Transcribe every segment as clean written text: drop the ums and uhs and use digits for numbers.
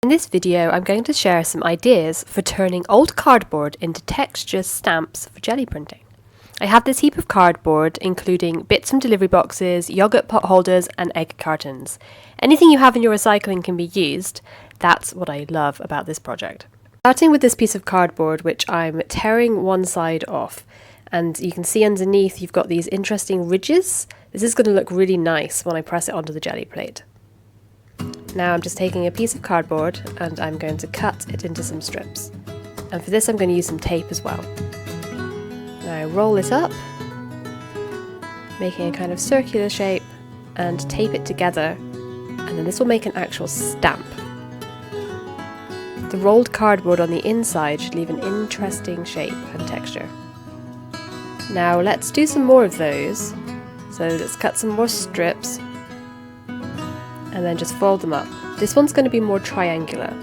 In this video, I'm going to share some ideas for turning old cardboard into texture stamps for jelly printing. I have this heap of cardboard, including bits from delivery boxes, yogurt pot holders, and egg cartons. Anything you have in your recycling can be used. That's what I love about this project. Starting with this piece of cardboard, which I'm tearing one side off, and you can see underneath you've got these interesting ridges. This is going to look really nice when I press it onto the jelly plate. Now I'm just taking a piece of cardboard and I'm going to cut it into some strips. And for this I'm going to use some tape as well. Now roll it up, making a kind of circular shape, and tape it together, and then this will make an actual stamp. The rolled cardboard on the inside should leave an interesting shape and texture. Now let's do some more of those. So let's cut some more strips and then just fold them up. This one's going to be more triangular.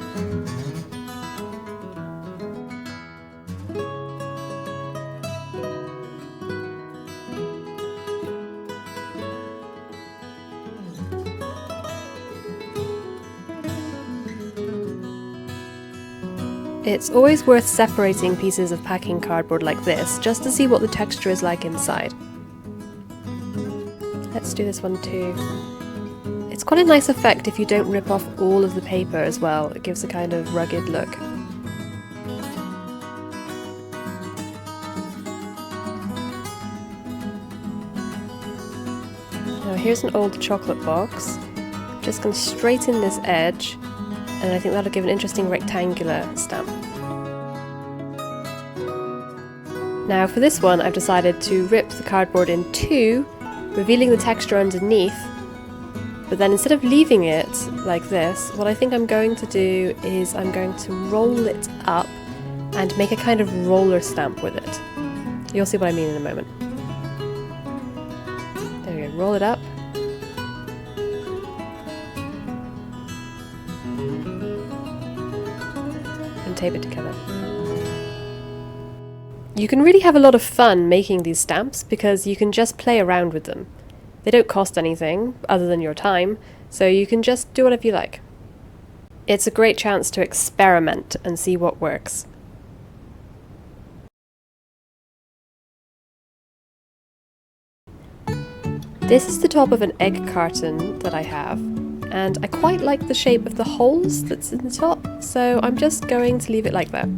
It's always worth separating pieces of packing cardboard like this, just to see what the texture is like inside. Let's do this one too. It's quite a nice effect if you don't rip off all of the paper as well. It gives a kind of rugged look. Now here's an old chocolate box. I'm just going to straighten this edge, and I think that'll give an interesting rectangular stamp. Now for this one I've decided to rip the cardboard in two, revealing the texture underneath, but then instead of leaving it like this, what I think I'm going to do is I'm going to roll it up and make a kind of roller stamp with it. You'll see what I mean in a moment. There we go, roll it up. And tape it together. You can really have a lot of fun making these stamps because you can just play around with them. They don't cost anything other than your time, so you can just do whatever you like. It's a great chance to experiment and see what works. This is the top of an egg carton that I have, and I quite like the shape of the holes that's in the top, so I'm just going to leave it like that.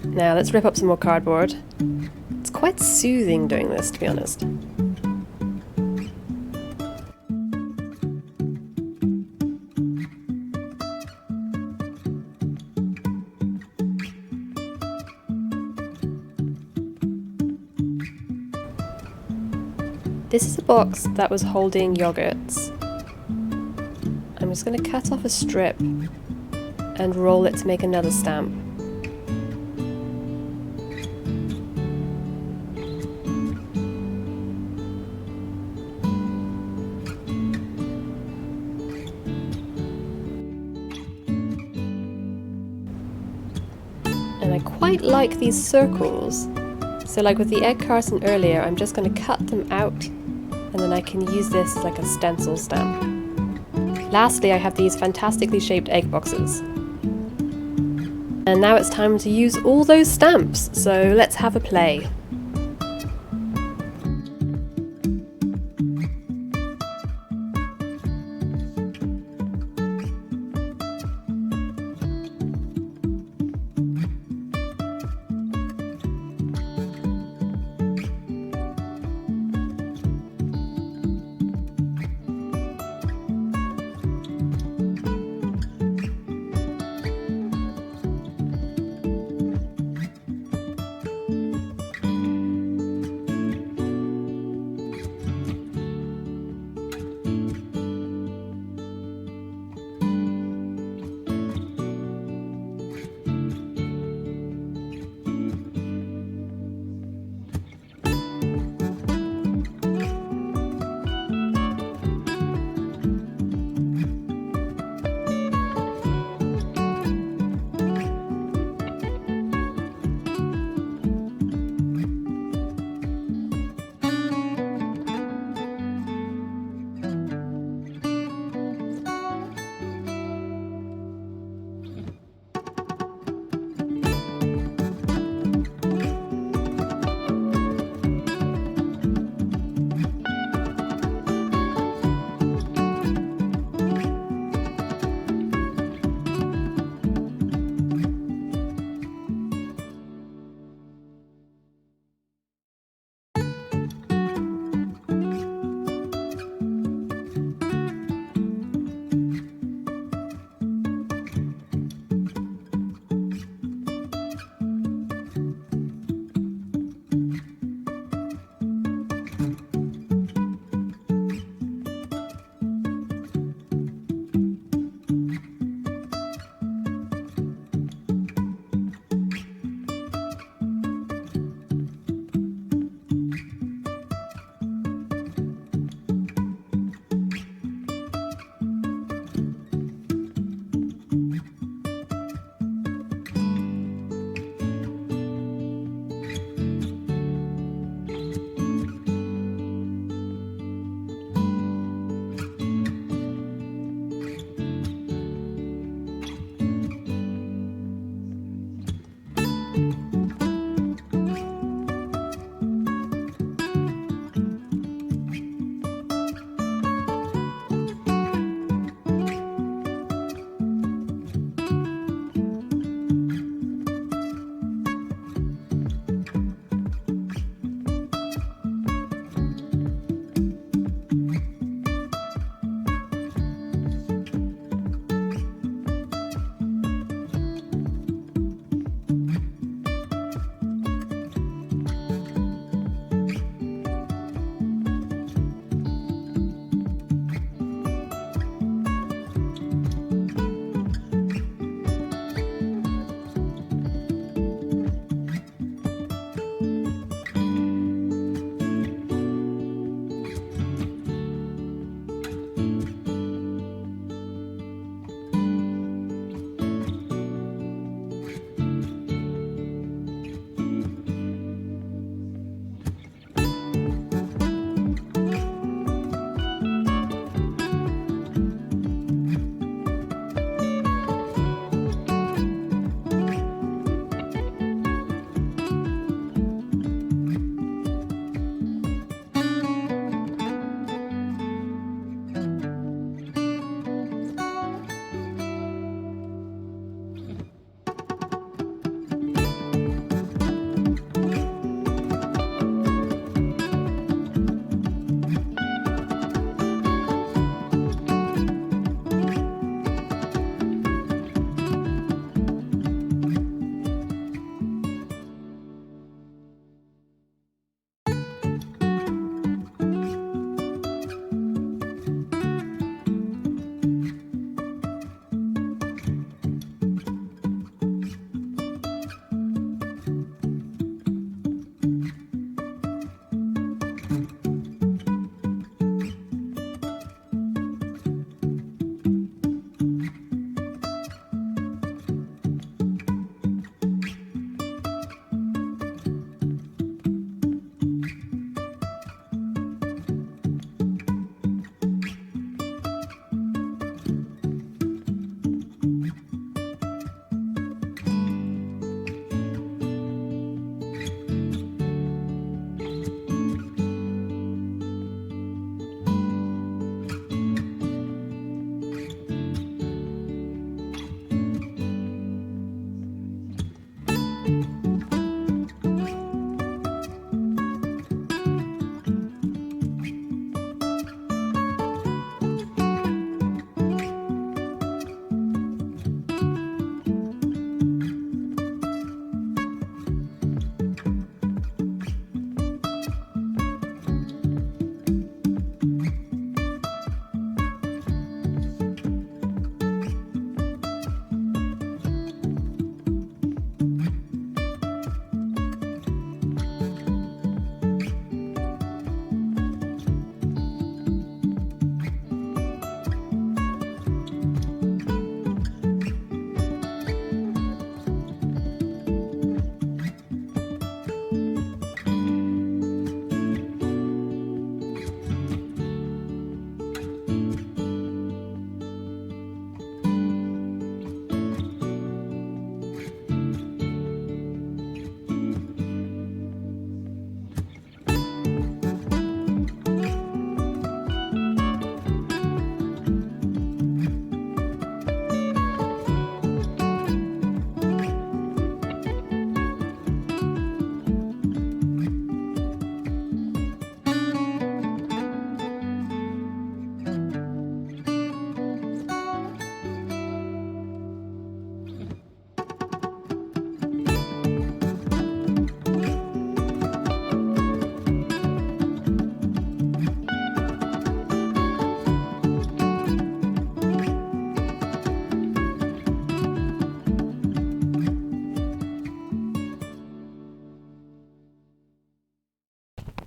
Now let's rip up some more cardboard. It's quite soothing doing this, to be honest. This is a box that was holding yogurts. I'm just going to cut off a strip and roll it to make another stamp. And I quite like these circles, so like with the egg carton earlier, I'm just going to cut them out and then I can use this as like a stencil stamp. Lastly, I have these fantastically shaped egg boxes. And now it's time to use all those stamps, so let's have a play.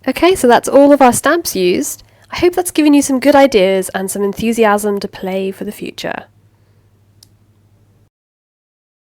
Okay, so that's all of our stamps used. I hope that's given you some good ideas and some enthusiasm to play for the future.